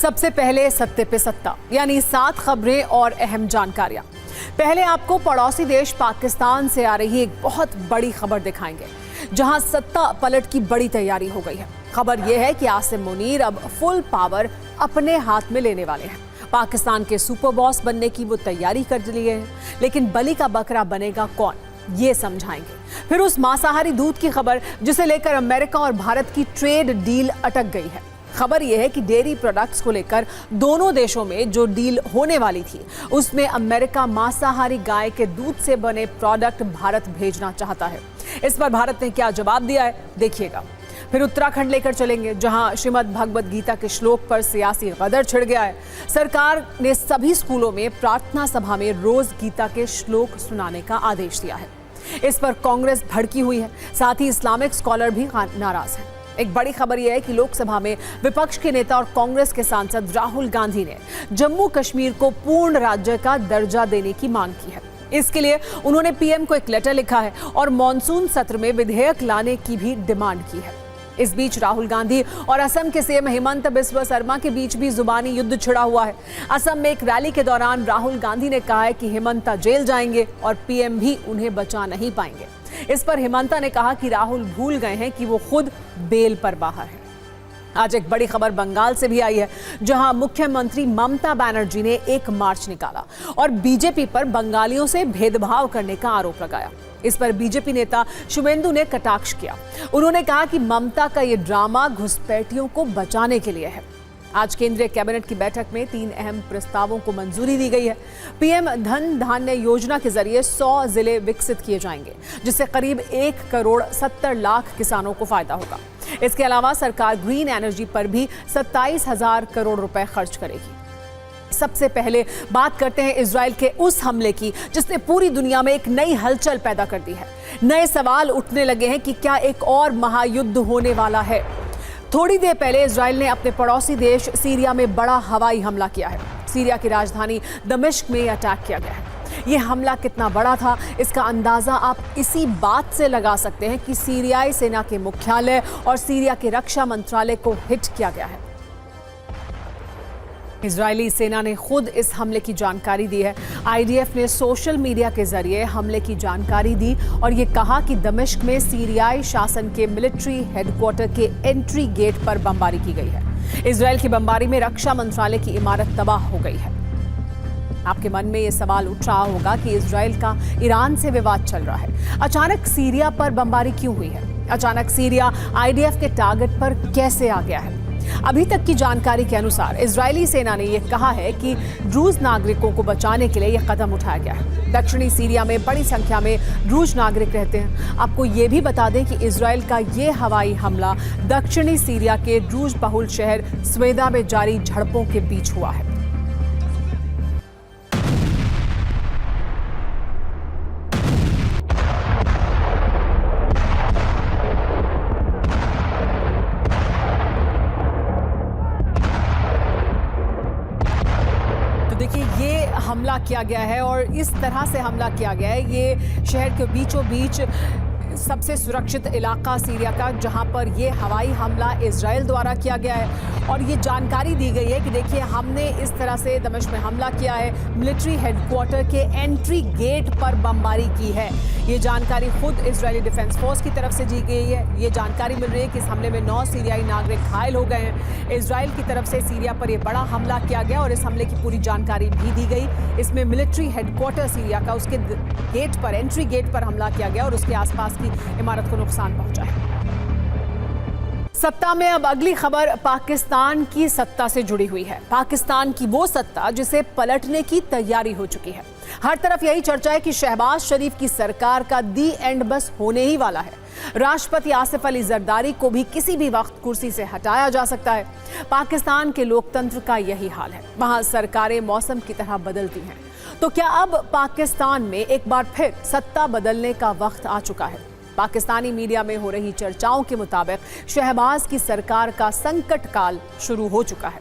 सबसे पहले सत्ते पे सत्ता, यानी 7 खबरें और अहम जानकारियां। पहले आपको पड़ोसी देश पाकिस्तान से आ रही एक बहुत बड़ी खबर दिखाएंगे, जहां सत्ता पलट की बड़ी तैयारी हो गई है। खबर यह है कि आसिम मुनीर अब फुल पावर अपने हाथ में लेने वाले हैं। पाकिस्तान के सुपर बॉस बनने की वो तैयारी कर लिए हैं, लेकिन बलि का बकरा बनेगा कौन, ये समझाएंगे। फिर उस मांसाहारी दूध की खबर जिसे लेकर अमेरिका और भारत की ट्रेड डील अटक गई है। खबर यह है कि डेयरी प्रोडक्ट्स को लेकर दोनों देशों में जो डील होने वाली थी, उसमें अमेरिका मांसाहारी गाय के दूध से बने प्रोडक्ट भारत भेजना चाहता है। इस पर भारत ने क्या जवाब दिया है, देखिएगा। फिर उत्तराखंड लेकर चलेंगे, जहां श्रीमद् भगवद गीता के श्लोक पर सियासी गदर छिड़ गया है। सरकार ने सभी स्कूलों में प्रार्थना सभा में रोज गीता के श्लोक सुनाने का आदेश दिया है। इस पर कांग्रेस भड़की हुई है, साथ ही इस्लामिक स्कॉलर भी नाराज है। एक बड़ी खबर यह है कि लोकसभा में विपक्ष के नेता और कांग्रेस के सांसद राहुल गांधी ने जम्मू कश्मीर को पूर्ण राज्य का दर्जा देने की मांग की है। इसके लिए उन्होंने पीएम को एक लेटर लिखा है और मॉनसून सत्र में विधेयक लाने की भी डिमांड की है। इस बीच राहुल गांधी और असम के सीएम हिमंत बिस्वा शर्मा के बीच भी जुबानी युद्ध छिड़ा हुआ है। असम में एक रैली के दौरान राहुल गांधी ने कहा है कि हिमंता जेल जाएंगे और पीएम भी उन्हें बचा नहीं पाएंगे। इस पर हिमंता ने कहा कि राहुल भूल गए हैं कि वो खुद बेल पर बाहर है। आज एक बड़ी खबर बंगाल से भी आई है, जहां मुख्यमंत्री ममता बनर्जी ने एक मार्च निकाला और बीजेपी पर बंगालियों से भेदभाव करने का आरोप लगाया। इस पर बीजेपी नेता शुभेंदु ने कटाक्ष किया। उन्होंने कहा कि ममता का ये ड्रामा घुसपैठियों को बचाने के लिए है। आज केंद्रीय कैबिनेट की बैठक में 3 अहम प्रस्तावों को मंजूरी दी गई है। पीएम धन धान्य योजना के जरिए 100 जिले विकसित किए जाएंगे, जिससे करीब 1 करोड़ 70 लाख किसानों को फायदा होगा। इसके अलावा सरकार ग्रीन एनर्जी पर भी 27,000 करोड़ रुपए खर्च करेगी। सबसे पहले बात करते हैं इजराइल के उस हमले की, जिसने पूरी दुनिया में एक नई हलचल पैदा कर दी है। नए सवाल उठने लगे हैं कि क्या एक और महायुद्ध होने वाला है। थोड़ी देर पहले इजराइल ने अपने पड़ोसी देश सीरिया में बड़ा हवाई हमला किया है। सीरिया की राजधानी दमिश्क में अटैक किया गया है। यह हमला कितना बड़ा था, इसका अंदाजा आप इसी बात से लगा सकते हैं कि सीरियाई सेना के मुख्यालय और सीरिया के रक्षा मंत्रालय को हिट किया गया है। इजरायली सेना ने खुद इस हमले की जानकारी दी है। आईडीएफ ने सोशल मीडिया के जरिए हमले की जानकारी दी और ये कहा कि दमिश्क में सीरियाई शासन के मिलिट्री हेडक्वार्टर के एंट्री गेट पर बमबारी की गई है। इजरायल की बमबारी में रक्षा मंत्रालय की इमारत तबाह हो गई है। आपके मन में ये सवाल उठ रहा होगा कि इजरायल का ईरान से विवाद चल रहा है, अचानक सीरिया पर बमबारी क्यों हुई है? अचानक सीरिया आईडीएफ के टारगेट पर कैसे आ गया है? अभी तक की जानकारी के अनुसार इजरायली सेना ने यह कहा है कि ड्रूज नागरिकों को बचाने के लिए यह कदम उठाया गया है। दक्षिणी सीरिया में बड़ी संख्या में ड्रूज नागरिक रहते हैं। आपको यह भी बता दें कि इजरायल का यह हवाई हमला दक्षिणी सीरिया के ड्रूज बहुल शहर स्वेदा में जारी झड़पों के बीच हुआ है। देखिए, ये हमला किया गया है और इस तरह से हमला किया गया है। ये शहर के बीचों बीच सबसे सुरक्षित इलाका सीरिया का, जहां पर ये हवाई हमला इजराइल द्वारा किया गया है। और ये जानकारी दी गई है कि देखिए, हमने इस तरह से दमिश्क में हमला किया है, मिलिट्री हेडक्वार्टर के एंट्री गेट पर बमबारी की है। ये जानकारी खुद इजरायली डिफेंस फोर्स की तरफ से दी गई है। ये जानकारी मिल रही है कि इस हमले में 9 सीरियाई नागरिक घायल हो गए हैं। इजराइल की तरफ से सीरिया पर यह बड़ा हमला किया गया और इस हमले की पूरी जानकारी भी दी गई। इसमें मिलिट्री हेडक्वार्टर सीरिया का, उसके गेट पर, एंट्री गेट पर हमला किया गया और उसके आसपास की इमारत को नुकसान पहुंचा है। सत्ता में अब अगली खबर पाकिस्तान की सत्ता से जुड़ी हुई है। पाकिस्तान की वो सत्ता जिसे पलटने की तैयारी हो चुकी है। हर तरफ यही चर्चा है कि शहबाज शरीफ की सरकार का दी एंड बस होने ही वाला है। राष्ट्रपति आसिफ अली जरदारी को भी किसी भी वक्त कुर्सी से हटाया जा सकता है। पाकिस्तान के लोकतंत्र का यही हाल है। वहां सरकारें मौसम की तरह बदलती हैं। तो क्या अब पाकिस्तान में एक बार फिर सत्ता बदलने का वक्त आ चुका है? पाकिस्तानी मीडिया में हो रही चर्चाओं के मुताबिक शहबाज की सरकार का संकट काल शुरू हो चुका है।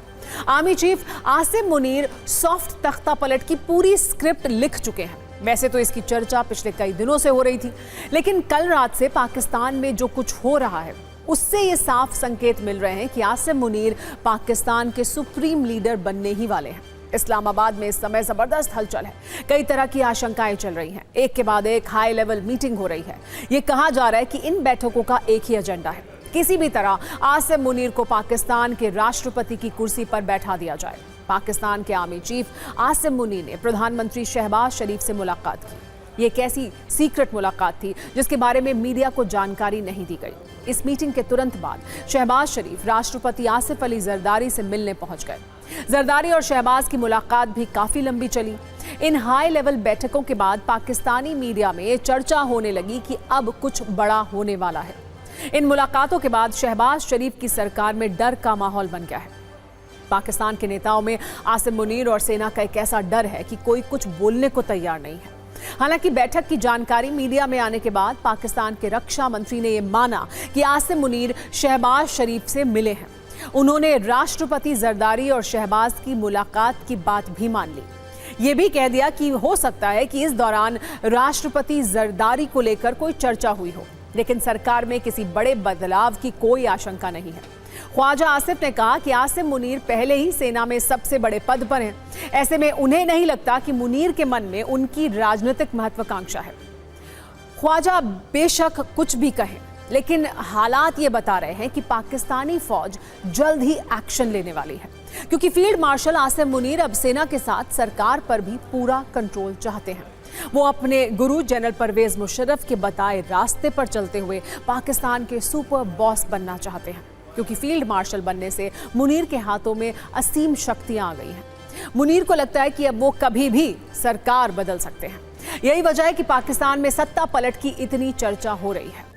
Army chief Asim Munir soft तख्ता पलट की पूरी स्क्रिप्ट लिख चुके हैं। वैसे तो इसकी चर्चा पिछले कई दिनों से हो रही थी, लेकिन कल रात से पाकिस्तान में जो कुछ हो रहा है उससे ये साफ संकेत मिल रहे हैं कि आसिम मुनीर पाकिस्तान के सुप्रीम लीडर बनने ही वाले हैं। इस्लामाबाद में इस समय जबरदस्त हलचल है। कई तरह की आशंकाएं चल रही हैं। एक के बाद एक हाई लेवल मीटिंग हो रही है। ये कहा जा रहा है कि इन बैठकों का एक ही एजेंडा है, किसी भी तरह आसिम मुनीर को पाकिस्तान के राष्ट्रपति की कुर्सी पर बैठा दिया जाए। पाकिस्तान के आर्मी चीफ आसिम मुनीर ने प्रधानमंत्री शहबाज शरीफ से मुलाकात की। ये एक ऐसी सीक्रेट मुलाकात थी जिसके बारे में मीडिया को जानकारी नहीं दी गई। इस मीटिंग के तुरंत बाद शहबाज शरीफ राष्ट्रपति आसिफ अली जरदारी से मिलने पहुंच गए। जरदारी और शहबाज की मुलाकात भी काफी लंबी चली। इन हाई लेवल बैठकों के बाद पाकिस्तानी मीडिया में चर्चा होने लगी कि अब कुछ बड़ा होने वाला है। इन मुलाकातों के बाद शहबाज शरीफ की सरकार में डर का माहौल बन गया है। पाकिस्तान के नेताओं में आसिम मुनीर और सेना का एक ऐसा डर है कि कोई कुछ बोलने को तैयार नहीं है। हालांकि बैठक की जानकारी मीडिया में आने के बाद पाकिस्तान के रक्षा मंत्री ने यह माना कि आसिम मुनीर शहबाज शरीफ से मिले हैं। उन्होंने राष्ट्रपति जरदारी और शहबाज की मुलाकात की बात भी मान ली। ये भी कह दिया कि हो सकता है कि इस दौरान राष्ट्रपति जरदारी को लेकर कोई चर्चा हुई हो, लेकिन सरकार में किसी बड़े बदलाव की कोई आशंका नहीं है। ख्वाजा आसिफ ने कहा कि आसिम मुनीर पहले ही सेना में सबसे बड़े पद पर हैं। ऐसे में उन्हें नहीं लगता कि मुनीर के मन में उनकी राजनीतिक महत्वाकांक्षा है। ख्वाजा बेशक कुछ भी कहें, लेकिन हालात ये बता रहे हैं कि पाकिस्तानी फौज जल्द ही एक्शन लेने वाली है, क्योंकि फील्ड मार्शल आसिम मुनीर अब सेना के साथ सरकार पर भी पूरा कंट्रोल चाहते हैं। वो अपने गुरु जनरल परवेज मुशर्रफ के बताए रास्ते पर चलते हुए पाकिस्तान के सुपर बॉस बनना चाहते हैं, क्योंकि फील्ड मार्शल बनने से मुनीर के हाथों में असीम शक्तियां आ गई हैं। मुनीर को लगता है कि अब वो कभी भी सरकार बदल सकते हैं। यही वजह है कि पाकिस्तान में सत्ता पलट की इतनी चर्चा हो रही है।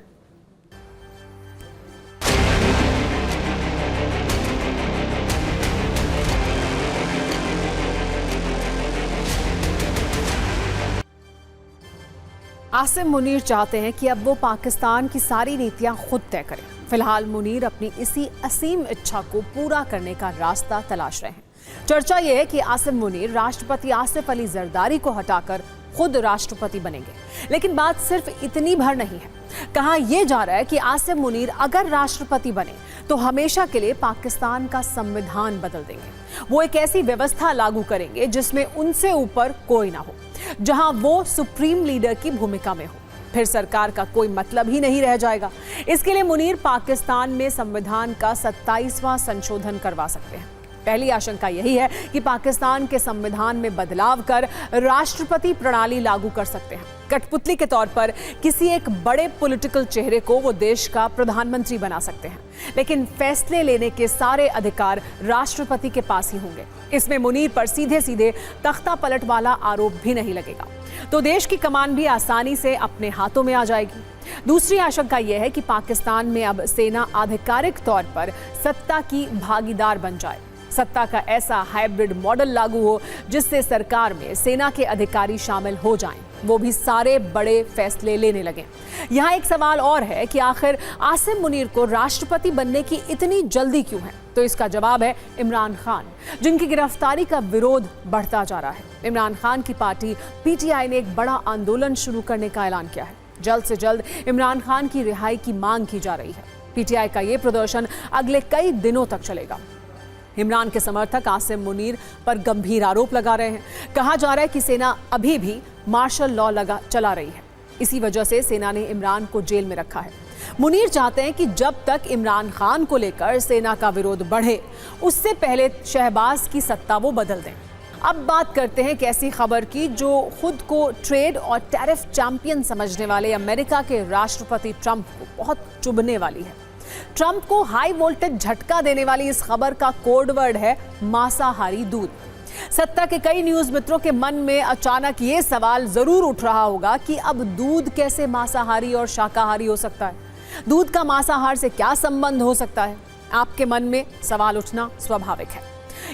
आसिम मुनीर चाहते हैं कि अब वो पाकिस्तान की सारी नीतियां खुद तय करें। फिलहाल मुनीर अपनी इसी असीम इच्छा को पूरा करने का रास्ता तलाश रहे हैं। चर्चा यह है कि आसिम मुनीर राष्ट्रपति आसिफ अली जरदारी को हटाकर खुद राष्ट्रपति बनेंगे, लेकिन बात सिर्फ इतनी भर नहीं है। कहा यह जा रहा है कि आसिम मुनीर अगर राष्ट्रपति बने तो हमेशा के लिए पाकिस्तान का संविधान बदल देंगे। वो एक ऐसी व्यवस्था लागू करेंगे जिसमें उनसे ऊपर कोई ना हो, जहां वो सुप्रीम लीडर की भूमिका में हो। फिर सरकार का कोई मतलब ही नहीं रह जाएगा। इसके लिए मुनीर पाकिस्तान में संविधान का 27वां संशोधन करवा सकते हैं। पहली आशंका यही है कि पाकिस्तान के संविधान में बदलाव कर राष्ट्रपति प्रणाली लागू कर सकते हैं। कठपुतली के तौर पर किसी एक बड़े पॉलिटिकल चेहरे को वो देश का प्रधानमंत्री बना सकते हैं, लेकिन फैसले लेने के सारे अधिकार राष्ट्रपति के पास ही होंगे। इसमें मुनीर पर सीधे सीधे तख्ता पलट वाला आरोप भी नहीं लगेगा, तो देश की कमान भी आसानी से अपने हाथों में आ जाएगी। दूसरी आशंका यह है कि पाकिस्तान में अब सेना आधिकारिक तौर पर सत्ता की भागीदार बन जाए। सत्ता का ऐसा हाइब्रिड मॉडल लागू हो जिससे सरकार में सेना के अधिकारी शामिल हो जाएं, वो भी सारे बड़े फैसले लेने लगे। यहाँ एक सवाल और है कि आखिर आसिम मुनीर को राष्ट्रपति बनने की इतनी जल्दी क्यों है? तो इसका जवाब है इमरान खान, जिनकी गिरफ्तारी का विरोध बढ़ता जा रहा है। इमरान खान की पार्टी पीटीआई ने एक बड़ा आंदोलन शुरू करने का ऐलान किया है। जल्द से जल्द इमरान खान की रिहाई की मांग की जा रही है। पीटीआई का ये प्रदर्शन अगले कई दिनों तक चलेगा। इमरान के समर्थक आसिम मुनीर पर गंभीर आरोप लगा रहे हैं। कहा जा रहा है कि सेना अभी भी मार्शल लॉ चला रही है। इसी वजह से सेना ने इमरान को जेल में रखा है। मुनीर चाहते हैं कि जब तक इमरान खान को लेकर सेना का विरोध बढ़े, उससे पहले शहबाज की सत्ता वो बदल दें। अब बात करते हैं एक ऐसी खबर की जो खुद को ट्रेड और टैरिफ चैंपियन समझने वाले अमेरिका के राष्ट्रपति ट्रंप को बहुत चुभने वाली है। ट्रंप को हाई वोल्टेज झटका देने वाली इस खबर का कोड वर्ड है मांसाहारी दूध। सत्ता के कई न्यूज मित्रों के मन में अचानक ये सवाल जरूर उठ रहा होगा कि अब दूध कैसे मांसाहारी और शाकाहारी हो सकता है? दूध का मांसाहार से क्या संबंध हो सकता है? आपके मन में सवाल उठना स्वाभाविक है।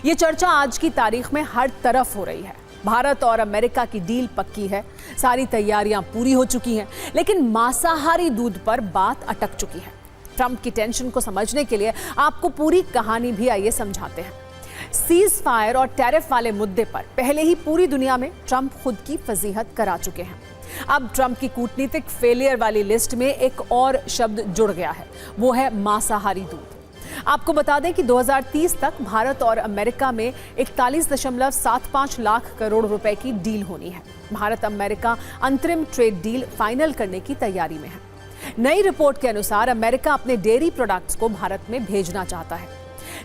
ये चर्चा आज की तारीख में हर तरफ हो रही है। भारत और अमेरिका की डील पक्की है, सारी तैयारियां पूरी हो चुकी हैं, लेकिन मांसाहारी दूध पर बात अटक चुकी है। ट्रंप की टेंशन को समझने के लिए आपको पूरी कहानी भी आइए समझाते हैं। सीज फायर और टैरिफ वाले मुद्दे पर पहले ही पूरी दुनिया में ट्रंप खुद की फजीहत करा चुके हैं। अब ट्रंप की कूटनीतिक फेलियर वाली लिस्ट में एक और शब्द जुड़ गया है, वो है मांसाहारी दूध। आपको बता दें कि 2030 तक भारत और अमेरिका में 41.75 लाख करोड़ रुपए की डील होनी है। भारत अमेरिका अंतरिम ट्रेड डील फाइनल करने की तैयारी में है। नई रिपोर्ट के अनुसार अमेरिका अपने डेयरी प्रोडक्ट्स को भारत में भेजना चाहता है।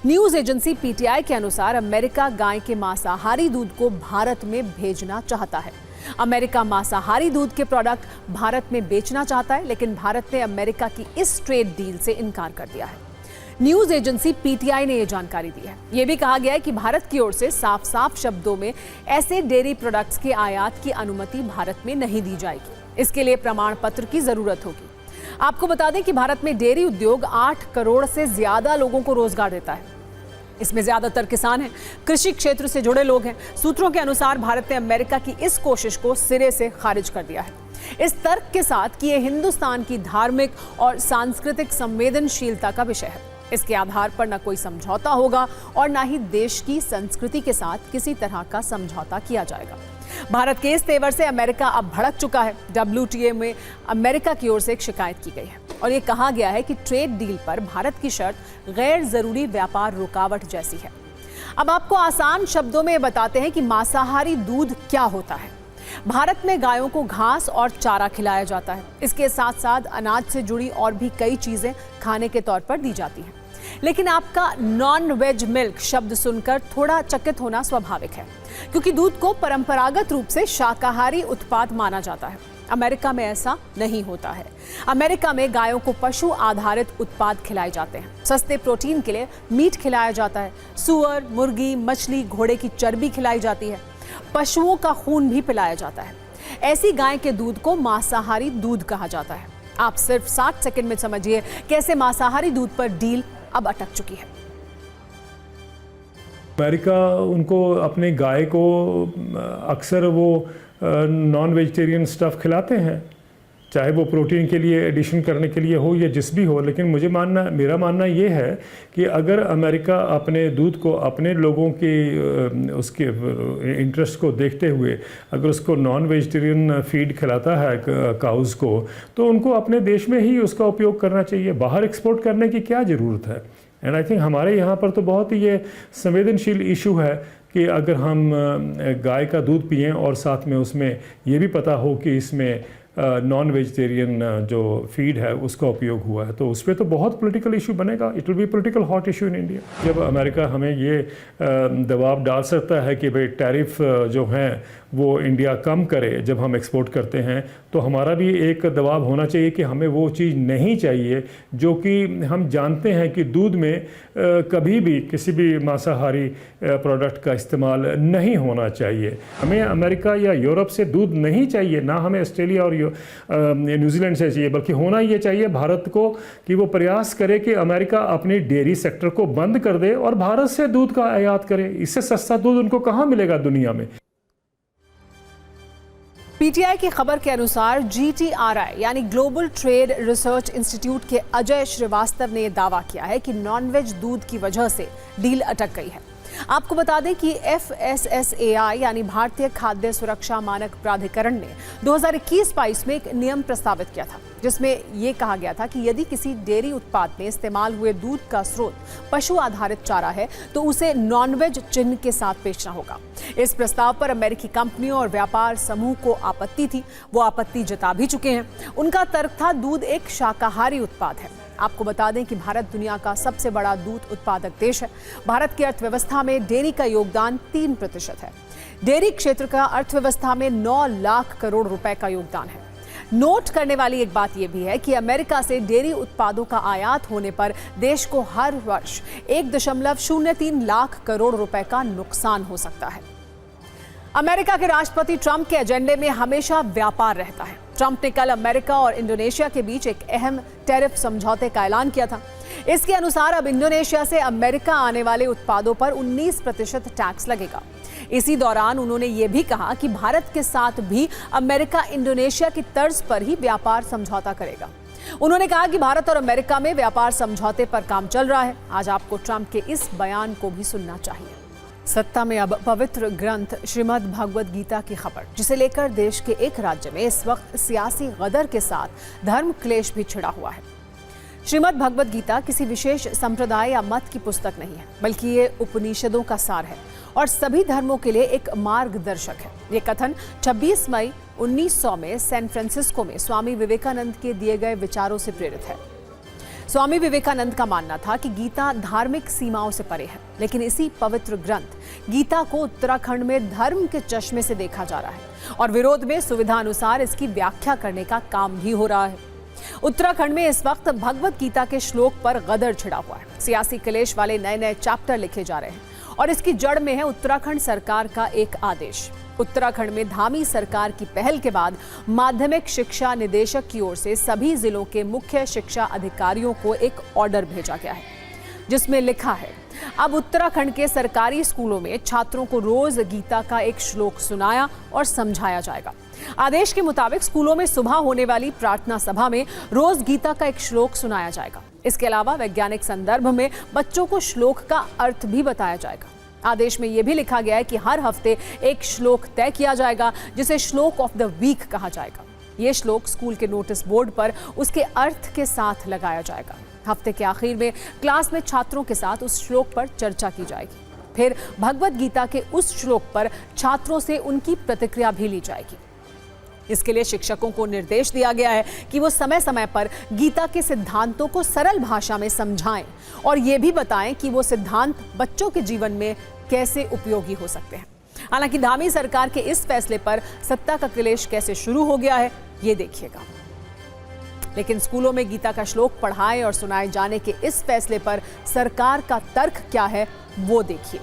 न्यूज एजेंसी पीटीआई के अनुसार अमेरिका गाय के मांसाहारी दूध को भारत में भेजना चाहता है। अमेरिका मांसाहारी दूध के प्रोडक्ट भारत में बेचना चाहता है, लेकिन भारत ने अमेरिका की इस ट्रेड डील से इनकार कर दिया है। न्यूज एजेंसी पीटीआई ने यह जानकारी दी है। यह भी कहा गया है कि भारत की ओर से साफ साफ शब्दों में ऐसे डेयरी प्रोडक्ट्स के आयात की अनुमति भारत में नहीं दी जाएगी। इसके लिए प्रमाण पत्र की जरूरत होगी। आपको बता दें कि भारत में डेयरी उद्योग 8 करोड़ से ज्यादा लोगों को रोजगार देता है। इसमें ज्यादातर किसान हैं, कृषि क्षेत्र से जुड़े लोग हैं। सूत्रों के अनुसार भारत ने अमेरिका की इस कोशिश को सिरे से खारिज कर दिया है, इस तर्क के साथ कि यह हिंदुस्तान की धार्मिक और सांस्कृतिक संवेदनशीलता का विषय है। इसके आधार पर न कोई समझौता होगा और न ही देश की संस्कृति के साथ किसी तरह का समझौता किया जाएगा। भारत के इस तेवर से अमेरिका अब भड़क चुका है। WTA में अमेरिका की ओर से एक शिकायत की गई है और ये कहा गया है कि ट्रेड डील पर भारत की शर्त गैर जरूरी व्यापार रुकावट जैसी है। अब आपको आसान शब्दों में बताते हैं कि मांसाहारी दूध क्या होता है। भारत में गायों को घास और चारा खिलाया जाता है। इसके साथ साथ अनाज से जुड़ी और भी कई चीजें खाने के तौर पर दी जाती हैं। लेकिन आपका नॉन वेज मिल्क शब्द सुनकर थोड़ा चकित होना स्वाभाविक है, क्योंकि दूध को परंपरागत रूप से शाकाहारी उत्पाद माना जाता है। अमेरिका में ऐसा नहीं होता है। अमेरिका में गायों को पशु आधारित उत्पाद खिलाए जाते हैं। सस्ते प्रोटीन के लिए मीट खिलाया जाता है। सुअर, मुर्गी, मछली, घोड़े की चर्बी खिलाई जाती है। पशुओं का खून भी पिलाया जाता है। ऐसी गाय के दूध को मांसाहारी दूध कहा जाता है। आप सिर्फ 60 सेकंड में समझिए कैसे मांसाहारी दूध पर डील अब अटक चुकी है। अमेरिका उनको अपने गाय को अक्सर वो नॉन वेजिटेरियन स्टफ़ खिलाते हैं, चाहे वो प्रोटीन के लिए एडिशन करने के लिए हो या जिस भी हो। लेकिन मेरा मानना ये है कि अगर अमेरिका अपने दूध को अपने लोगों के उसके इंटरेस्ट को देखते हुए अगर उसको नॉन वेजिटेरियन फीड खिलाता है काउज़ को, तो उनको अपने देश में ही उसका उपयोग करना चाहिए। बाहर एक्सपोर्ट करने की क्या ज़रूरत है। एंड आई थिंक हमारे यहाँ पर तो बहुत ही ये संवेदनशील इशू है कि अगर हम गाय का दूध पिएं और साथ में उसमें ये भी पता हो कि इसमें नॉन वेजिटेरियन जो फीड है उसका उपयोग हुआ है, तो उस पर तो बहुत पॉलिटिकल इशू बनेगा। It will be political hot issue in India. जब अमेरिका हमें ये दबाव डाल सकता है कि भाई टैरिफ जो हैं वो इंडिया कम करे जब हम एक्सपोर्ट करते हैं, तो हमारा भी एक दबाव होना चाहिए कि हमें वो चीज़ नहीं चाहिए जो कि हम जानते हैं कि दूध में कभी भी किसी भी मांसाहारी प्रोडक्ट का इस्तेमाल नहीं होना चाहिए। हमें अमेरिका या यूरोप से दूध नहीं चाहिए, ना हमें ऑस्ट्रेलिया और न्यूजीलैंड से चाहिए, बल्कि होना ये चाहिए भारत को कि वो प्रयास करे कि अमेरिका अपनी डेयरी सेक्टर को बंद कर दे और भारत से दूध का आयात करे। इससे सस्ता दूध उनको कहाँ मिलेगा दुनिया में। पीटीआई की खबर के अनुसार GTRI यानी ग्लोबल ट्रेड रिसर्च इंस्टीट्यूट के अजय श्रीवास्तव ने यह दावा किया है कि नॉनवेज दूध की वजह से डील अटक गई है। आपको बता दें कि FSSAI यानी भारतीय खाद्य सुरक्षा मानक प्राधिकरण ने 2021-22 में एक नियम प्रस्तावित किया था, जिसमें यह कहा गया था कि यदि किसी डेयरी उत्पाद में इस्तेमाल हुए दूध का स्रोत पशु आधारित चारा है तो उसे नॉनवेज चिन्ह के साथ बेचना होगा। इस प्रस्ताव पर अमेरिकी कंपनियों और व्यापार समूह को आपत्ति थी। वो आपत्ति जता भी चुके हैं। उनका तर्क था दूध एक शाकाहारी उत्पाद है। आपको बता दें कि भारत दुनिया का सबसे बड़ा दूध उत्पादक देश है। भारत की अर्थव्यवस्था में डेयरी का योगदान 3% है। डेयरी क्षेत्र का अर्थव्यवस्था में 9 लाख करोड़ रुपए का योगदान है। नोट करने वाली एक बात यह भी है कि अमेरिका से डेयरी उत्पादों का आयात होने पर देश को हर वर्ष 1.03 लाख करोड़ रुपए का नुकसान हो सकता है। अमेरिका के राष्ट्रपति ट्रंप के एजेंडे में हमेशा व्यापार रहता है। ट्रंप ने कल अमेरिका और इंडोनेशिया के बीच एक अहम टैरिफ समझौते का ऐलान किया था। इसके अनुसार अब इंडोनेशिया से अमेरिका आने वाले उत्पादों पर 19% टैक्स लगेगा। इसी दौरान उन्होंने ये भी कहा कि भारत के साथ भी अमेरिका इंडोनेशिया की तर्ज पर ही व्यापार समझौता करेगा। उन्होंने कहा कि भारत और अमेरिका में व्यापार समझौते पर काम चल रहा है। आज आपको ट्रंप के इस बयान को भी सुनना चाहिए। सत्ता में अब पवित्र ग्रंथ श्रीमद् भगवद गीता की खबर, जिसे लेकर देश के एक राज्य में इस वक्त सियासी गदर के साथ धर्म क्लेश भी छिड़ा हुआ है। श्रीमद् भगवद गीता किसी विशेष संप्रदाय या मत की पुस्तक नहीं है, बल्कि ये उपनिषदों का सार है और सभी धर्मों के लिए एक मार्गदर्शक है। ये कथन 26 मई 1900 में सैन फ्रांसिस्को में स्वामी विवेकानंद के दिए गए विचारों से प्रेरित है। स्वामी विवेकानंद का मानना था कि गीता धार्मिक सीमाओं से परे है, लेकिन इसी पवित्र ग्रंथ गीता को उत्तराखंड में धर्म के चश्मे से देखा जा रहा है और विरोध में सुविधा अनुसार इसकी व्याख्या करने का काम भी हो रहा है। उत्तराखंड में इस वक्त भगवद गीता के श्लोक पर गदर छिड़ा हुआ है। सियासी क्लेश वाले नए नए चैप्टर लिखे जा रहे हैं और इसकी जड़ में है उत्तराखंड सरकार का एक आदेश। उत्तराखंड में धामी सरकार की पहल के बाद माध्यमिक शिक्षा निदेशक की ओर से सभी जिलों के मुख्य शिक्षा अधिकारियों को एक ऑर्डर भेजा गया है, जिसमें लिखा है अब उत्तराखंड के सरकारी स्कूलों में छात्रों को रोज गीता का एक श्लोक सुनाया और समझाया जाएगा। आदेश के मुताबिक स्कूलों में सुबह होने वाली प्रार्थना सभा में रोज गीता का एक श्लोक सुनाया जाएगा। इसके अलावा वैज्ञानिक संदर्भ में बच्चों को श्लोक का अर्थ भी बताया जाएगा। आदेश में यह भी लिखा गया है कि हर हफ्ते एक श्लोक तय किया जाएगा, जिसे श्लोक ऑफ द वीक कहा जाएगा। यह श्लोक स्कूल के नोटिस बोर्ड पर उसके अर्थ के साथ लगाया जाएगा। हफ्ते के आखिर में क्लास में छात्रों के साथ उस श्लोक पर चर्चा की जाएगी। फिर भगवद गीता के उस श्लोक पर छात्रों से उनकी प्रतिक्रिया भी ली जाएगी। इसके लिए शिक्षकों को निर्देश दिया गया है कि वो समय समय पर गीता के सिद्धांतों को सरल भाषा में समझाएं और ये भी बताएं कि वो सिद्धांत बच्चों के जीवन में कैसे उपयोगी हो सकते हैं। हालांकि धामी सरकार के इस फैसले पर सत्ता का क्लेश कैसे शुरू हो गया है, ये देखिएगा। लेकिन स्कूलों में गीता का श्लोक पढ़ाए और सुनाए जाने के इस फैसले पर सरकार का तर्क क्या है, वो देखिए।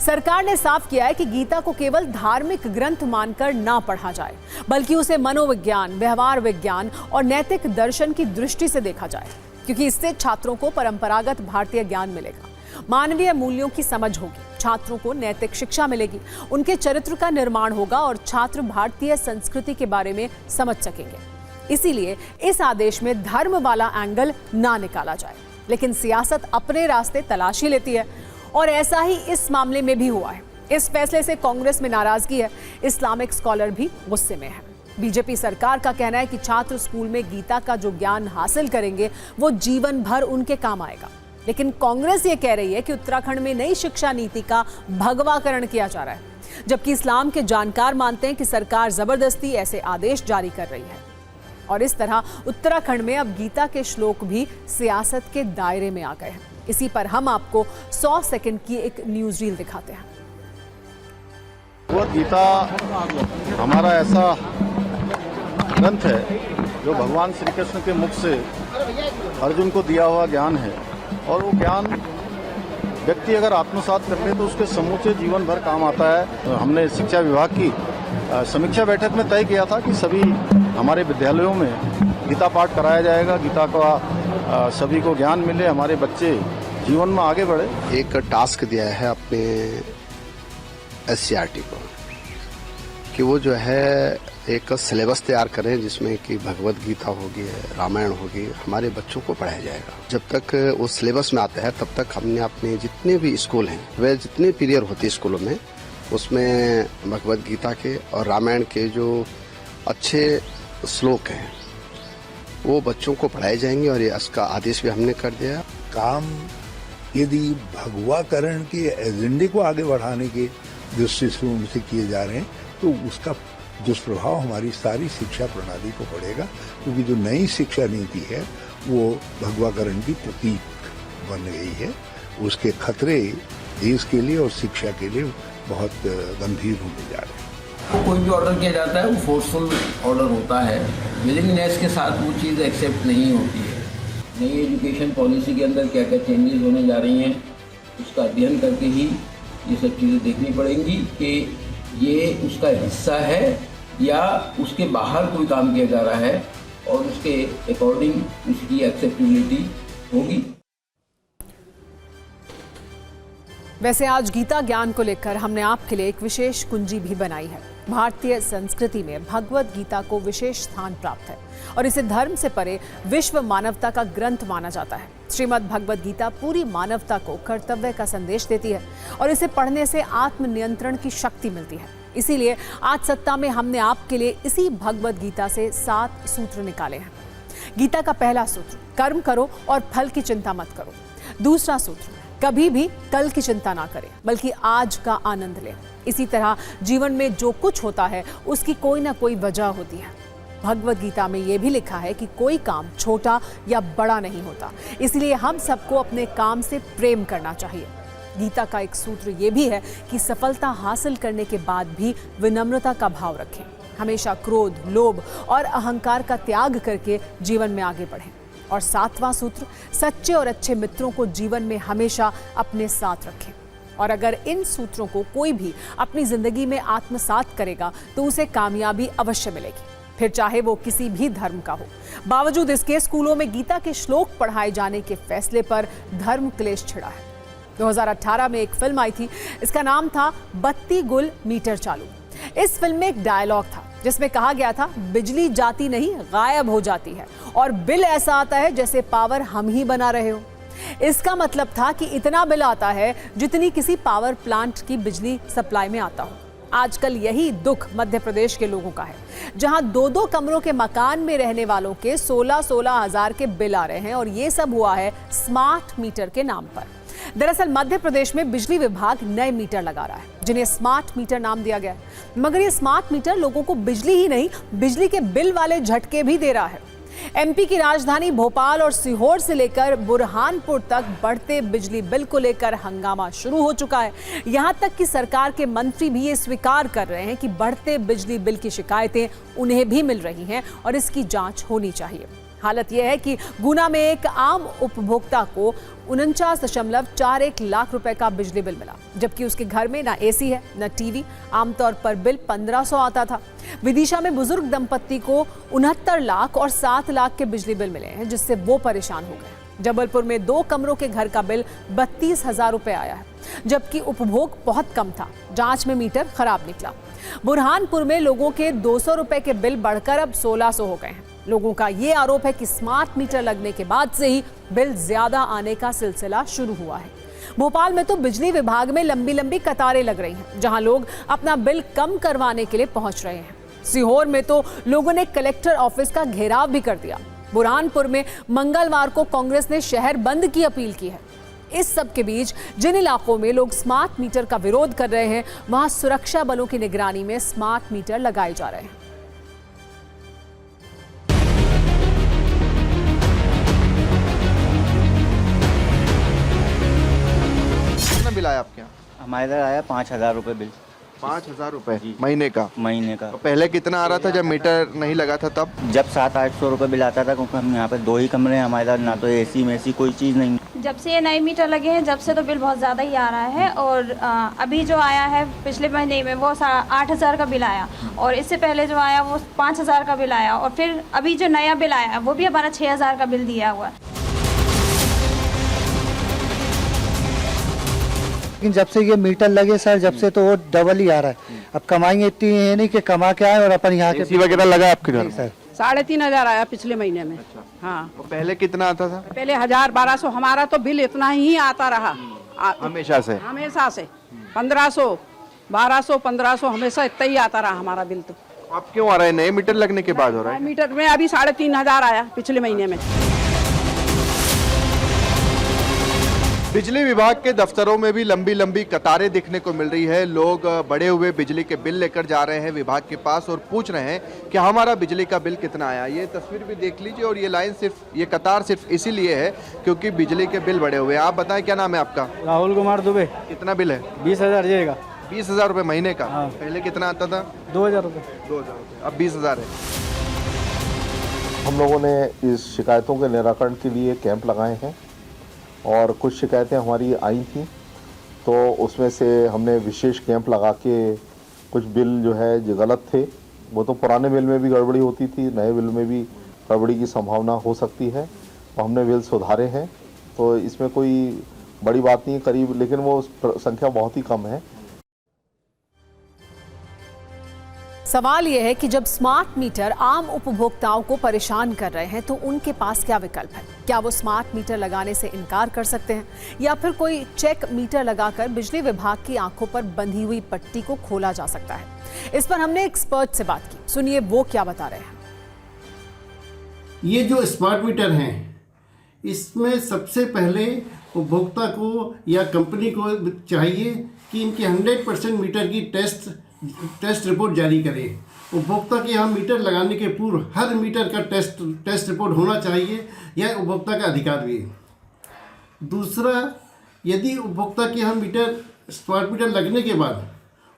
सरकार ने साफ किया है कि गीता को केवल धार्मिक ग्रंथ मानकर ना पढ़ा जाए, बल्कि उसे मनोविज्ञान, व्यवहार विज्ञान और नैतिक दर्शन की दृष्टि से देखा जाए, क्योंकि इससे छात्रों को परंपरागत भारतीय ज्ञान मिलेगा, मानवीय मूल्यों की समझ होगी, छात्रों को नैतिक शिक्षा मिलेगी, उनके चरित्र का निर्माण होगा और छात्र भारतीय संस्कृति के बारे में समझ सकेंगे। इसीलिए इस आदेश में धर्म वाला एंगल ना निकाला जाए, लेकिन सियासत अपने रास्ते तलाश ही लेती है और ऐसा ही इस मामले में भी हुआ है। इस फैसले से कांग्रेस में नाराजगी है, इस्लामिक स्कॉलर भी गुस्से में है। बीजेपी सरकार का कहना है कि छात्र स्कूल में गीता का जो ज्ञान हासिल करेंगे वो जीवन भर उनके काम आएगा। लेकिन कांग्रेस ये कह रही है कि उत्तराखंड में नई शिक्षा नीति का भगवाकरण किया जा रहा है, जबकि इस्लाम के जानकार मानते हैं कि सरकार जबरदस्ती ऐसे आदेश जारी कर रही है। और इस तरह उत्तराखंड में अब गीता के श्लोक भी सियासत के दायरे में आ गए हैं। इसी पर हम आपको 100 सेकंड की एक न्यूज रील दिखाते हैं। भगवद गीता हमारा ऐसा ग्रंथ है जो भगवान श्री कृष्ण के मुख से अर्जुन को दिया हुआ ज्ञान है, और वो ज्ञान व्यक्ति अगर आत्मसात कर ले तो उसके समूचे जीवन भर काम आता है। तो हमने शिक्षा विभाग की समीक्षा बैठक में तय किया था कि सभी हमारे विद्यालयों में गीता पाठ कराया जाएगा, गीता का सभी को ज्ञान मिले, हमारे बच्चे जीवन में आगे बढ़े। एक टास्क दिया है अपने SCRT को कि वो जो है एक सिलेबस तैयार करें जिसमें कि भगवद गीता होगी, रामायण होगी, हमारे बच्चों को पढ़ाया जाएगा। जब तक वो सिलेबस में आता है तब तक हमने अपने जितने भी स्कूल हैं, वे जितने पीरियड होते हैं स्कूलों में, उसमें भगवद गीता के और रामायण के जो अच्छे श्लोक हैं वो बच्चों को पढ़ाए जाएंगे और ये इसका आदेश भी हमने कर दिया। काम यदि भगवाकरण के एजेंडे को आगे बढ़ाने के दृष्टि से उनसे किए जा रहे हैं तो उसका दुष्प्रभाव हमारी सारी शिक्षा प्रणाली को पड़ेगा, क्योंकि जो नई शिक्षा नीति है वो भगवाकरण की प्रतीक बन गई है। उसके खतरे देश के लिए और शिक्षा के लिए बहुत गंभीर होने जा रहे हैं। कोई भी ऑर्डर किया जाता है वो फोर्सफुल ऑर्डर होता है, विलिंगनेस के साथ वो चीज़ एक्सेप्ट नहीं होती है। नई एजुकेशन पॉलिसी के अंदर क्या क्या चेंजेस होने जा रही हैं उसका अध्ययन करके ही ये सब चीज़ें देखनी पड़ेंगी कि ये उसका हिस्सा है या उसके बाहर कोई काम किया जा रहा है, और उसके अकॉर्डिंग उसकी एक्सेप्टेबिलिटी होगी। वैसे आज गीता ज्ञान को लेकर हमने आपके लिए एक विशेष कुंजी भी बनाई है। भारतीय संस्कृति में भगवत गीता को विशेष स्थान प्राप्त है और इसे धर्म से परे विश्व मानवता का ग्रंथ माना जाता है। श्रीमद् भगवत गीता पूरी मानवता को कर्तव्य का संदेश देती है और इसे पढ़ने से आत्मनियंत्रण की शक्ति मिलती है। इसीलिए आज सत्ता में हमने आपके लिए इसी भगवत गीता से 7 सूत्र निकाले हैं। गीता का पहला सूत्र, कर्म करो और फल की चिंता मत करो। दूसरा सूत्र, कभी भी कल की चिंता ना करें बल्कि आज का आनंद लें। इसी तरह जीवन में जो कुछ होता है उसकी कोई ना कोई वजह होती है। भगवत गीता में यह भी लिखा है कि कोई काम छोटा या बड़ा नहीं होता, इसलिए हम सबको अपने काम से प्रेम करना चाहिए। गीता का एक सूत्र ये भी है कि सफलता हासिल करने के बाद भी विनम्रता का भाव रखें। हमेशा क्रोध, लोभ और अहंकार का त्याग करके जीवन में आगे बढ़ें। और 7वां सूत्र, सच्चे और अच्छे मित्रों को जीवन में हमेशा अपने साथ रखें। और अगर इन सूत्रों को कोई भी अपनी जिंदगी में आत्मसात करेगा तो उसे कामयाबी अवश्य मिलेगी, फिर चाहे वो किसी भी धर्म का हो। बावजूद इसके स्कूलों में गीता के श्लोक पढ़ाए जाने के फैसले पर धर्म क्लेश छिड़ा है। 2018 में एक फिल्म आई थी, इसका नाम था बत्ती गुल मीटर चालू। इस फिल्म में एक डायलॉग था जिसमें कहा गया था, बिजली जाती नहीं गायब हो जाती है और बिल ऐसा आता है जैसे पावर हम ही बना रहे हो। इसका मतलब था कि इतना बिल आता है जितनी किसी पावर प्लांट की बिजली सप्लाई में आता हो। आजकल यही दुख मध्य प्रदेश के लोगों का है, जहां 2-2 कमरों के मकान में रहने वालों के 16-16 हजार के बिल आ रहे हैं और ये सब हुआ है स्मार्ट मीटर के नाम पर। दरअसल मध्य प्रदेश में बिजली विभाग नए मीटर लगा रहा है जिन्हें स्मार्ट मीटर नाम दिया गया है, मगर ये स्मार्ट मीटर लोगों को बिजली ही नहीं, बिजली के बिल वाले झटके भी दे रहा है। एमपी की राजधानी भोपाल और सीहोर से लेकर बुरहानपुर तक बढ़ते बिजली बिल को लेकर हंगामा शुरू हो चुका है। यहां तक कि सरकार के मंत्री भी ये स्वीकार कर रहे हैं कि बढ़ते बिजली बिल की शिकायतें उन्हें भी मिल रही हैं और इसकी जांच होनी चाहिए। हालत यह है कि गुना में एक आम उपभोक्ता को 49.41 लाख रुपए का बिजली बिल मिला, जबकि उसके घर में ना एसी है न टीवी। आमतौर पर बिल 1500 आता था। विदिशा में बुजुर्ग दंपत्ति को 69 लाख और 7 लाख के बिजली बिल मिले हैं, जिससे वो परेशान हो गए। जबलपुर में 2 कमरों के घर का बिल 32,000 रुपए आया है, जबकि उपभोग बहुत कम था। जांच में मीटर खराब निकला। बुरहानपुर में लोगों के 200 रुपए के बिल बढ़कर अब 1600 हो गए हैं। लोगों का ये आरोप है कि स्मार्ट मीटर लगने के बाद से ही बिल ज्यादा आने का सिलसिला शुरू हुआ है। भोपाल में तो बिजली विभाग में लंबी लंबी कतारें लग रही हैं, जहां लोग अपना बिल कम करवाने के लिए पहुंच रहे हैं। सीहोर में तो लोगों ने कलेक्टर ऑफिस का घेराव भी कर दिया। बुरहानपुर में मंगलवार को कांग्रेस ने शहर बंद की अपील की है। इस सब के बीच जिन इलाकों में लोग स्मार्ट मीटर का विरोध कर रहे हैं, वहां सुरक्षा बलों की निगरानी में स्मार्ट मीटर लगाए जा रहे हैं। कितना बिल आया आपके यहाँ? हमारे इधर आया 5,000 रुपये बिल। 5,000 रुपए महीने का? महीने का। तो पहले कितना आ रहा था जब मीटर नहीं लगा था तब? जब 700-800 रुपये बिल आता था, क्योंकि हम यहाँ पे 2 ही कमरे हैं हमारे इधर, ना तो एसी में ऐसी कोई चीज़ नहीं। जब से ये नए मीटर लगे हैं जब से तो बिल बहुत ज़्यादा ही आ रहा है। और अभी जो आया है पिछले महीने में वो 8,000 का बिल आया, और इससे पहले जो आया वो 5,000 का बिल आया, और फिर अभी जो नया बिल आया वो भी हमारा 6,000 का बिल दिया हुआ है। लेकिन जब से ये मीटर लगे सर, जब से तो वो डबल ही आ रहा है। अब कमाई इतनी है नहीं कि कमा के आए और अपन यहाँ के। एसी वगैरह लगा आपके घर? सर 3,500 आया पिछले महीने में। हाँ, तो पहले कितना आता था? पहले 1,000-1,200 हमारा तो बिल इतना ही आता रहा हमेशा से? हमेशा से 1,500, 1,200, 1,500 हमेशा इतना ही आता रहा हमारा बिल। तो अब क्यों आ रहा है? नए मीटर लगने के बाद हो रहा है? मीटर में अभी 3,500 आया पिछले महीने में। बिजली विभाग के दफ्तरों में भी लंबी लंबी कतारें देखने को मिल रही है। लोग बढ़े हुए बिजली के बिल लेकर जा रहे हैं विभाग के पास और पूछ रहे हैं कि हमारा बिजली का बिल कितना आया। ये तस्वीर भी देख लीजिए, और ये लाइन सिर्फ, ये कतार सिर्फ इसीलिए है क्योंकि बिजली के बिल बढ़े हुए हैं। आप बताएं, क्या नाम है आपका? राहुल कुमार दुबे। कितना बिल है? 20,000 जाएगा। 20,000 रुपये महीने का? हाँ। पहले कितना आता था? 2,000 रुपये। 2,000 रुपये, अब 20,000 है। हम लोगों ने इस शिकायतों के निराकरण के लिए कैंप लगाए हैं और कुछ शिकायतें हमारी आई थी, तो उसमें से हमने विशेष कैंप लगा के कुछ बिल जो है जो गलत थे, वो तो पुराने बिल में भी गड़बड़ी होती थी, नए बिल में भी गड़बड़ी की संभावना हो सकती है, तो हमने बिल सुधारे हैं। तो इसमें कोई बड़ी बात नहीं है करीब, लेकिन वो संख्या बहुत ही कम है। सवाल यह है कि जब स्मार्ट मीटर आम उपभोक्ताओं को परेशान कर रहे हैं तो उनके पास क्या विकल्प है? क्या वो स्मार्ट मीटर लगाने से इनकार कर सकते हैं या फिर कोई चेक मीटर लगाकर बिजली विभाग की आंखों पर बंधी हुई पट्टी को खोला जा सकता है? इस पर हमने एक्सपर्ट से बात की, सुनिए वो क्या बता रहे हैं। ये जो स्मार्ट मीटर हैं, इसमें सबसे पहले उपभोक्ता को या कंपनी को चाहिए कि इनके 100% मीटर की टेस्ट रिपोर्ट जारी करें। उपभोक्ता के यहाँ मीटर लगाने के पूर्व हर मीटर का टेस्ट रिपोर्ट होना चाहिए, यह उपभोक्ता का अधिकार भी है। दूसरा, यदि उपभोक्ता के यहाँ स्मार्ट मीटर लगने के बाद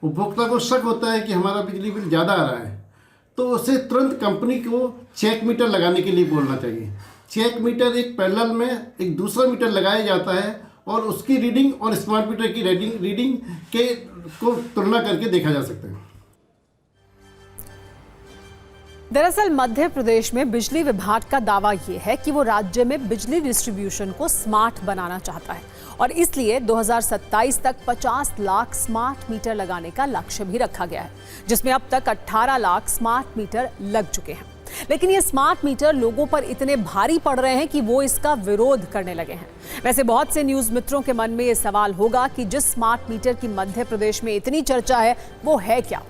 उपभोक्ता को शक होता है कि हमारा बिजली बिल ज़्यादा आ रहा है, तो उसे तुरंत कंपनी को चेक मीटर लगाने के लिए बोलना चाहिए। चेक मीटर एक पैरेलल में एक दूसरा मीटर लगाया जाता है और उसकी रीडिंग और स्मार्ट मीटर की रीडिंग को तुलना करके देखा जा सकता है। दरअसल मध्य प्रदेश में बिजली विभाग का दावा यह है कि वो राज्य में बिजली डिस्ट्रीब्यूशन को स्मार्ट बनाना चाहता है और इसलिए 2027 तक 50 लाख स्मार्ट मीटर लगाने का लक्ष्य भी रखा गया है, जिसमें अब तक 18 लाख स्मार्ट मीटर लग चुके हैं। लेकिन ये स्मार्ट मीटर लोगों पर इतने भारी पड़ रहे हैं कि वो इसका विरोध करने लगे हैं। वैसे बहुत से न्यूज मित्रों के मन में ये सवाल होगा कि जिस स्मार्ट मीटर की मध्य प्रदेश में इतनी चर्चा है वो है क्या?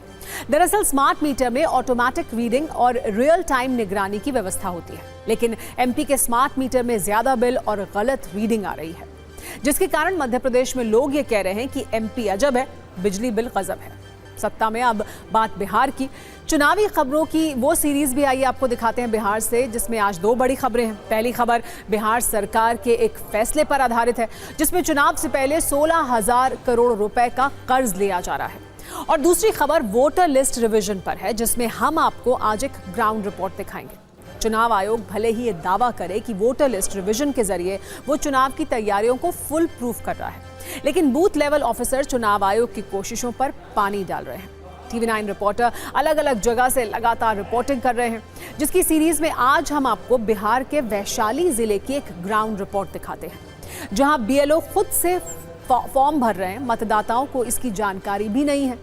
दरअसल स्मार्ट मीटर में ऑटोमेटिक रीडिंग और रियल टाइम निगरानी की व्यवस्था होती है, लेकिन एमपी के स्मार्ट मीटर में ज्यादा बिल और गलत रीडिंग आ रही है, जिसके कारण मध्य प्रदेश में लोग ये कह रहे हैं कि एमपी अजब है, बिजली बिल गजब है। सत्ता में अब बात बिहार की। चुनावी खबरों की वो सीरीज भी आइए आपको दिखाते हैं बिहार से, जिसमें आज दो बड़ी खबरें हैं। पहली खबर बिहार सरकार के एक फैसले पर आधारित है, जिसमें चुनाव से पहले 16,000 करोड़ रुपए का कर्ज लिया जा रहा है। और दूसरी खबर वोटर लिस्ट रिवीजन पर है, जिसमें हम आपको आज एक ग्राउंड रिपोर्ट दिखाएंगे। चुनाव आयोग भले ही ये दावा करे कि वोटर लिस्ट रिवीजन के जरिए वो चुनाव की तैयारियों को फुल प्रूफ कर रहा है, लेकिन बूथ लेवल ऑफिसर चुनाव आयोग की कोशिशों पर पानी डाल रहे हैं। TV9 रिपोर्टर अलग अलग जगह से लगातार रिपोर्टिंग कर रहे हैं, जिसकी सीरीज में आज हम आपको बिहार के वैशाली जिले की एक ग्राउंड रिपोर्ट दिखाते हैं, जहां BLO खुद से फॉर्म भर रहे हैं, मतदाताओं को इसकी जानकारी भी नहीं है।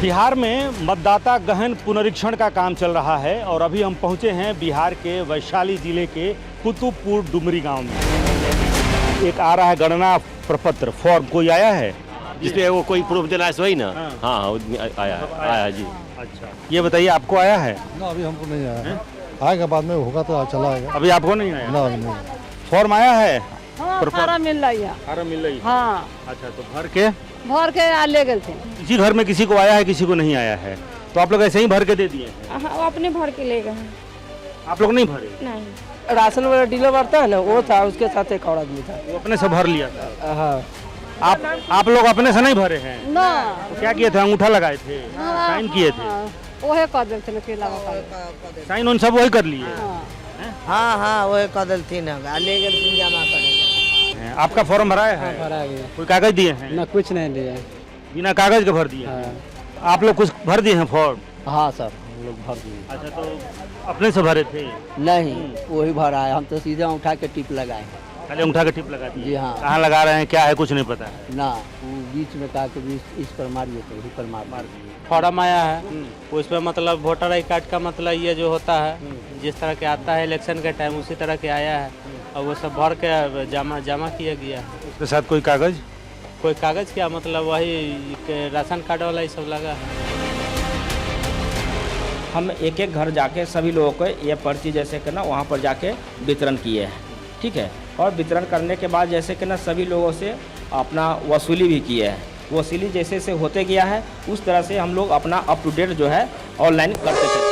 बिहार में मतदाता गहन पुनरीक्षण का काम चल रहा है और अभी हम पहुंचे हैं बिहार के वैशाली जिले के कुतुबपुर डुमरी गांव में। एक आ रहा है गणना प्रपत्र फॉर्म, कोई आया है जिसपे वो कोई प्रूफ देना है, वही ना? हाँ आया जी। अच्छा, ये बताइए आपको आया है? ना, अभी हमको नहीं आया है। आएगा बाद में, होगा तो चला आएगा। अभी आपको नहीं आया? ना, नहीं। फॉर्म आया है? हाँ, सारा मिल रही है। सारा मिल रही है? हाँ। अच्छा, तो भर के ले गए थे। किसी घर में किसी को आया है, किसी को नहीं आया है, तो आप लोग ऐसे ही भर के दे दिए हैं? हाँ, अपने भर के ले गए हैं। आप लोग नहीं भरे? नहीं। राशन वाला डीलर बढ़ता है ना, वो था, उसके साथ एक और आदमी था, वो अपने से भर लिया था। हाँ। आप लोग अपने से नहीं भरे हैं? ना। तो क्या किए थे? अंगूठा लगाए थे, साइन किए थे? वही कर देते थे, साइन उन सब वही कर लिए? हाँ वही कर देते ना, ले गए जमा करेंगे। आपका फॉर्म भराया है? भरा गया। कोई कागज दिए हैं? ना, कुछ नहीं दिया, बिना कागज के भर दिए? आप लोग कुछ भर दिए हैं फॉर्म? हाँ सर, हम लोग भर दिए। अच्छा, तो अपने से भरे थे? नहीं, वही भरा है, हम तो सीधा उठा के टिप लगाए। पहले उठा के टिप लगा दिए? जी हाँ। कहाँ लगा रहे हैं, क्या है, कुछ नहीं पता है ना? बीच में कहा कि इस पर मारिए, तो इस पर मार दिए। फॉर्म आया है, उस पर मतलब वोटर आई कार्ड का मतलब ये जो होता है, जिस तरह के आता है इलेक्शन के टाइम, उसी तरह के आया है और वो सब भर के जमा किया गया है। उसके साथ कोई कागज? कोई कागज क्या, मतलब वही राशन कार्ड वाला ये सब लगा है। हम एक एक घर जाके सभी लोगों को ये पर्ची जैसे कि ना वहाँ पर जाके वितरण किए हैं, ठीक है। और वितरण करने के बाद जैसे कि ना सभी लोगों से अपना वसूली भी किए हैं। वसूली जैसे से होते गया है, उस तरह से हम लोग अपना अप टू डेट जो है ऑनलाइन करते चलते हैं।